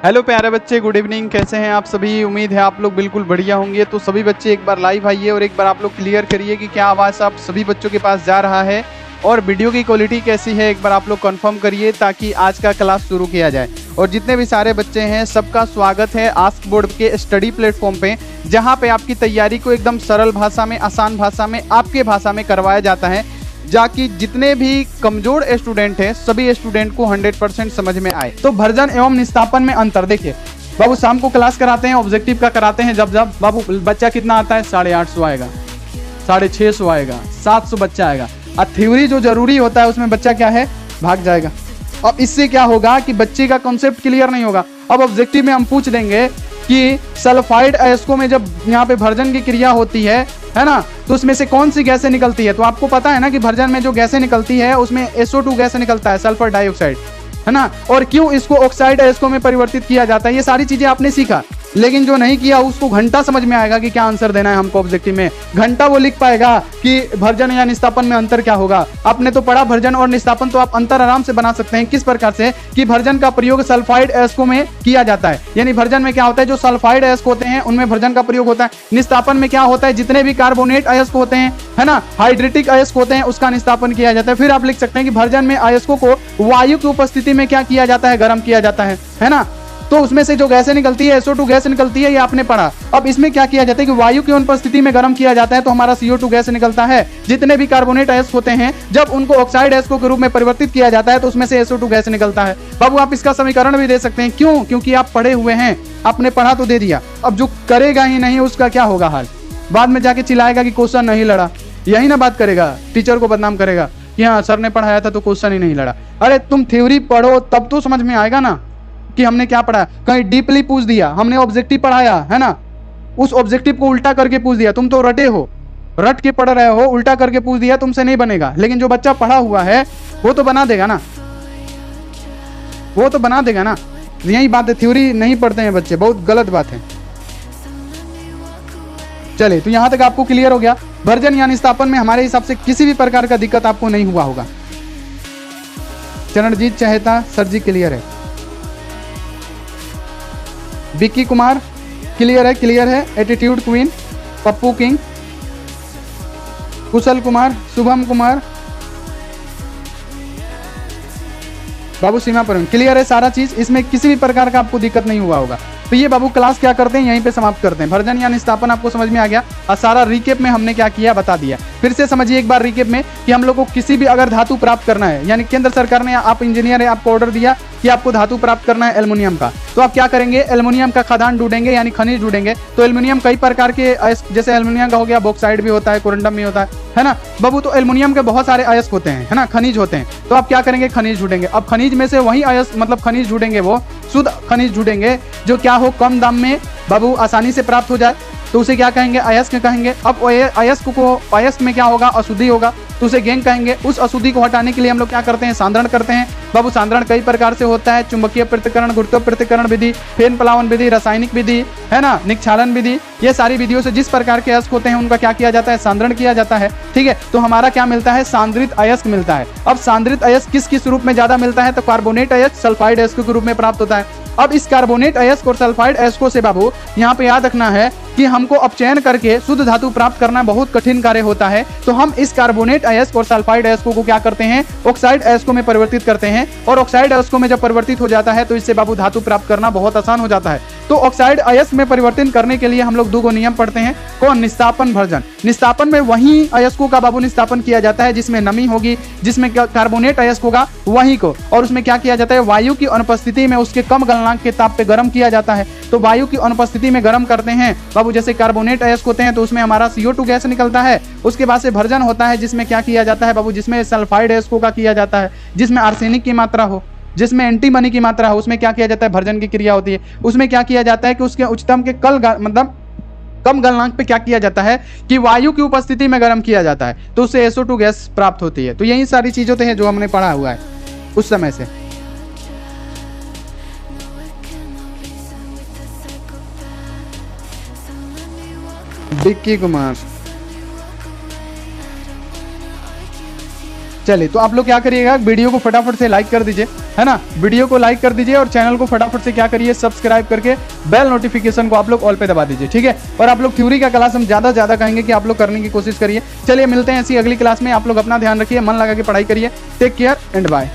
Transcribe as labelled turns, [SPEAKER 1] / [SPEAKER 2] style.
[SPEAKER 1] Hello प्यारे बच्चे, good evening. कैसे हैं आप सभी? उम्मीद है आप लोग बिल्कुल बढ़िया होंगे। तो सभी बच्चे एक बार लाइव आइए और एक बार आप लोग क्लियर करिए कि क्या आवाज़ आप सभी बच्चों के पास जा रहा है और वीडियो की क्वालिटी कैसी है। एक बार आप लोग कंफर्म करिए ताकि आज का क्लास शुरू किया जाए। और जितने भी सारे बच्चे हैं सबका स्वागत है आस्क बोर्ड के स्टडी प्लेटफॉर्म पे, जहाँ पे आपकी तैयारी को एकदम सरल भाषा में, आसान भाषा में, आपके भाषा में करवाया जाता है, जाकि जितने भी कमजोर स्टूडेंट हैं सभी स्टूडेंट को 100% समझ में आए। तो भर्जन एवं निस्तापन में अंतर देखिए बाबू, शाम को क्लास कराते हैं, ऑब्जेक्टिव का कराते हैं। जब बाबू बच्चा कितना आता है, 850 आएगा, 650 आएगा, 700 बच्चा आएगा। और थ्योरी जो जरूरी होता है उसमें बच्चा क्या है, भाग जाएगा। अब इससे क्या होगा कि बच्चे का कॉन्सेप्ट क्लियर नहीं होगा। अब ऑब्जेक्टिव में हम पूछ देंगे कि सल्फाइड अयस्कों में जब यहाँ पे भर्जन की क्रिया होती है ना, तो उसमें से कौन सी गैसें निकलती है। तो आपको पता है ना कि भर्जन में जो गैसें निकलती है उसमें SO2 गैस निकलता है, सल्फर डाइऑक्साइड, है ना। और क्यों इसको ऑक्साइड अयस्कों में परिवर्तित किया जाता है, ये सारी चीजें आपने सीखा। लेकिन जो नहीं किया उसको घंटा समझ में आएगा कि क्या आंसर देना है हमको ऑब्जेक्टिव में। घंटा वो लिख पाएगा कि भर्जन या निस्तापन में अंतर क्या होगा। आपने तो पढ़ा भर्जन और निस्तापन, तो आप अंतर आराम से बना सकते हैं। किस प्रकार से कि भर्जन का प्रयोग सल्फाइड अयस्कों में किया जाता है, यानी भर्जन में क्या होता है, जो सल्फाइड अयस्क होते हैं उनमें भर्जन का प्रयोग होता है। निस्तापन में क्या होता है, जितने भी कार्बोनेट अयस्क होते हैं, है ना, हाइड्रेटिक अयस्क होते हैं, उसका निस्तापन किया जाता है। फिर आप लिख सकते हैं कि भर्जन में अयस्कों को वायु की उपस्थिति में क्या किया जाता है, गर्म किया जाता है ना। तो उसमें से जो गैसें निकलती है, SO2 गैस निकलती है, ये आपने पढ़ा। अब इसमें क्या किया जाता है कि वायु की अनुपस्थिति में गर्म किया जाता है तो हमारा CO2 गैस निकलता है। जितने भी कार्बोनेट अयस्क होते हैं जब उनको ऑक्साइड अयस्कों के रूप में परिवर्तित किया जाता है तो उसमें से SO2 गैस निकलता है। बाबू आप इसका समीकरण भी दे सकते हैं, क्यों? क्योंकि आप पढ़े हुए हैं, आपने पढ़ा तो दे दिया। अब जो करेगा ही नहीं उसका क्या होगा हाल, बाद में जाके चिल्लाएगा कि क्वेश्चन नहीं लड़ा, यही ना बात करेगा, टीचर को बदनाम करेगा कि हाँ सर ने पढ़ाया था तो क्वेश्चन ही नहीं लड़ा। अरे तुम थ्योरी पढ़ो तब तो समझ में आएगा ना कि हमने क्या पढ़ा। कहीं डीपली पूछ दिया, हमने ऑब्जेक्टिव पढ़ाया है ना, उस ऑब्जेक्टिव को उल्टा करके पूछ दिया, तुम तो रटे हो, रट के पढ़ रहे हो, उल्टा करके पूछ दिया, तुमसे नहीं बनेगा। लेकिन जो बच्चा पढ़ा हुआ है वो तो बना देगा ना, वो तो बना देगा ना। यही बात है, थ्योरी नहीं पढ़ते हैं बच्चे, बहुत गलत बात है। चलिए, तो यहां तक आपको क्लियर हो गया। भर्जन या निस्तापन में हमारे हिसाब से किसी भी प्रकार का दिक्कत आपको नहीं हुआ होगा। चरणजीत चहेता सर जी क्लियर है, विक्की कुमार क्लियर है, क्लियर है। एटीट्यूड क्वीन, पप्पू किंग, कुशल कुमार, शुभम कुमार, बाबू सीमा पर क्लियर है सारा चीज। इसमें किसी भी प्रकार का आपको दिक्कत नहीं हुआ होगा। तो ये बाबू क्लास क्या करते हैं, यहीं पे समाप्त करते हैं। भर्जन या निस्तापन आपको समझ में आ गया और सारा रिकेप में हमने क्या किया बता दिया। फिर से समझिए एक बार रिकेप में कि हम लोग को किसी भी अगर धातु प्राप्त करना है, यानी केंद्र सरकार ने, आप इंजीनियर है, आपको ऑर्डर दिया कि आपको धातु प्राप्त करना है एल्युमिनियम का, तो आप क्या करेंगे, एल्युमिनियम का खदान ढूंढेंगे, यानी खनिज ढूंढेंगे। तो एल्युमिनियम कई प्रकार के अयस्क, जैसे एल्युमिनियम का हो गया, बॉक्साइड भी होता है, कोरंडम भी होता है ना बाबू। तो एल्युमिनियम के बहुत सारे अयस्क होते हैं, है ना, खनिज होते हैं। तो आप क्या करेंगे, खनिज ढूंढेंगे। अब खनिज में से वही अयस्क, मतलब खनिज ढूंढेंगे, वो शुद्ध खनिज ढूंढेंगे जो क्या हो, कम दाम में बाबू आसानी से प्राप्त हो जाए, तो उसे क्या कहेंगे, अयस्क कहेंगे। अब अयस्क में क्या होगा, अशुद्धि होगा, तो उसे गैंग कहेंगे। उस अशुद्धि को हटाने के लिए हम लोग क्या करते हैं, सांद्रण करते हैं। बाबू सांद्रण कई प्रकार से होता है, चुंबकीय पृथक्करण, गुरुत्व पृथक्करण विधि, फेन प्लावन विधि, रासायनिक विधि, है ना, निक्षालन विधि। ये सारी विधियों से जिस प्रकार के अयस्क होते हैं उनका क्या किया जाता है, सांद्रण किया जाता है। ठीक है, तो हमारा क्या मिलता है, सांद्रित अयस्क मिलता है। अब सांद्रित अयस्क किस रूप में ज्यादा मिलता है, तो कार्बोनेट अयस्क सल्फाइड अयस्क के रूप में प्राप्त होता है। अब इस कार्बोनेट अयस्क और सल्फाइड अयस्कों से बाबू यहाँ पे याद रखना है कि हमको अपचयन करके शुद्ध धातु प्राप्त करना बहुत कठिन कार्य होता है। तो हम इस कार्बोनेट अयस्क और सल्फाइड अयस्कों को क्या करते हैं, ऑक्साइड अयस्कों में परिवर्तित करते हैं। और ऑक्साइड अयस्कों में जब परिवर्तित हो जाता है तो इससे बाबू धातु प्राप्त करना बहुत आसान हो जाता है। तो ऑक्साइड अयस्क में परिवर्तन करने के लिए हम लोग 2 नियम पढ़ते हैं। कौन, निस्तापन, भर्जन। निस्तापन में वही अयस्कों का बाबू निस्तापन किया जाता है जिसमें नमी होगी, जिसमें कार्बोनेट अयस्क होगा वही को, और उसमें क्या किया जाता है, वायु की अनुपस्थिति में उसके कम गलनांक के ताप पे गर्म किया जाता है। तो वायु की अनुपस्थिति में गर्म करते हैं बाबू, जैसे कार्बोनेट अयस्क होते हैं तो उसमें हमारा CO2 गैस निकलता है। उसके बाद से भर्जन होता है जिसमें क्या किया जाता है बाबू, जिसमें सल्फाइड अयस्कों का किया जाता है, जिसमें आर्सेनिक की मात्रा हो, जिसमें एंटीमनी की मात्रा हो, उसमें क्या किया जाता है, भर्जन की क्रिया होती है। उसमें क्या किया जाता है कि उसके उच्चतम के मतलब कम गलनांक पे क्या किया जाता है कि वायु की उपस्थिति में गर्म किया जाता है, तो उससे SO2 गैस प्राप्त होती है। तो यही सारी चीजें तो है जो हमने पढ़ा हुआ है उस समय से। विक्की कुमार, चलिए, तो आप लोग क्या करिएगा, वीडियो को फटाफट से लाइक कर दीजिए, है ना, वीडियो को लाइक कर दीजिए और चैनल को फटाफट से क्या करिए, सब्सक्राइब करके बेल नोटिफिकेशन को आप लोग ऑल पे दबा दीजिए, ठीक है। और आप लोग थ्योरी का क्लास हम ज्यादा कहेंगे कि आप लोग करने की कोशिश करिए। चलिए मिलते हैं ऐसी अगली क्लास में, आप लोग अपना ध्यान रखिए, मन लगा के पढ़ाई करिए। Take care and bye.